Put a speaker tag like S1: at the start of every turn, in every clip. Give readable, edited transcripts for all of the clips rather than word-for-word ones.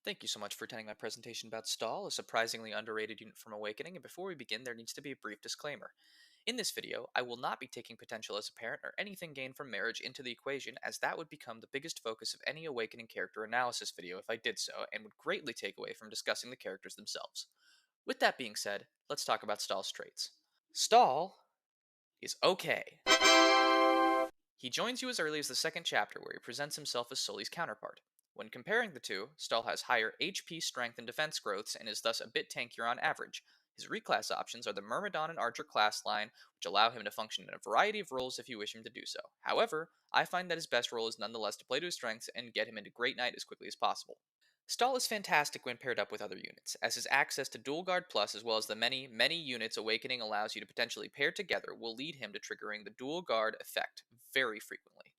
S1: Thank you so much for attending my presentation about Stahl, a surprisingly underrated unit from Awakening, and before we begin, there needs to be a brief disclaimer. In this video, I will not be taking potential as a parent or anything gained from marriage into the equation, as that would become the biggest focus of any Awakening character analysis video if I did so, and would greatly take away from discussing the characters themselves. With that being said, let's talk about Stahl's traits. Stahl is okay. He joins you as early as the second chapter, where he presents himself as Sully's counterpart. When comparing the two, Stahl has higher HP, strength, and defense growths, and is thus a bit tankier on average. His reclass options are the Myrmidon and Archer class line, which allow him to function in a variety of roles if you wish him to do so. However, I find that his best role is nonetheless to play to his strengths and get him into Great Knight as quickly as possible. Stahl is fantastic when paired up with other units, as his access to Dual Guard Plus as well as the many units Awakening allows you to potentially pair together will lead him to triggering the Dual Guard effect very frequently.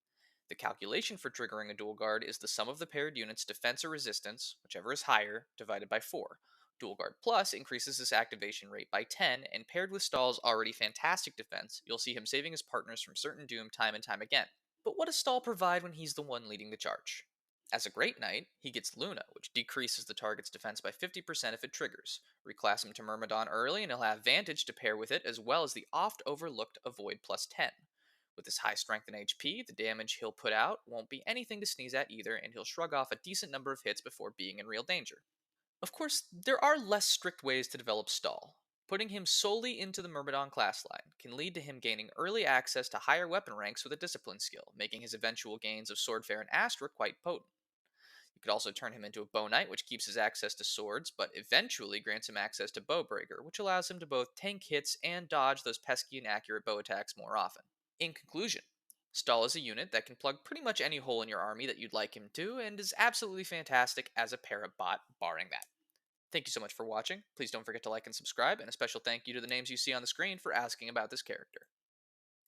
S1: The calculation for triggering a Dual Guard is the sum of the paired units' defense or resistance, whichever is higher, divided by 4. Dual Guard Plus increases this activation rate by 10, and paired with Stahl's already fantastic defense, you'll see him saving his partners from certain doom time and time again. But what does Stahl provide when he's the one leading the charge? As a Great Knight, he gets Luna, which decreases the target's defense by 50% if it triggers. Reclass him to Myrmidon early and he'll have Vantage to pair with it, as well as the oft overlooked Avoid plus 10. With his high strength and HP, the damage he'll put out won't be anything to sneeze at either, and he'll shrug off a decent number of hits before being in real danger. Of course, there are less strict ways to develop Stahl. Putting him solely into the Myrmidon class line can lead to him gaining early access to higher weapon ranks with a discipline skill, making his eventual gains of Swordfare and Astra quite potent. You could also turn him into a Bow Knight, which keeps his access to swords, but eventually grants him access to Bowbreaker, which allows him to both tank hits and dodge those pesky and accurate bow attacks more often. In conclusion, Stahl is a unit that can plug pretty much any hole in your army that you'd like him to, and is absolutely fantastic as a Parabot, barring that. Thank you so much for watching. Please don't forget to like and subscribe, and a special thank you to the names you see on the screen for asking about this character.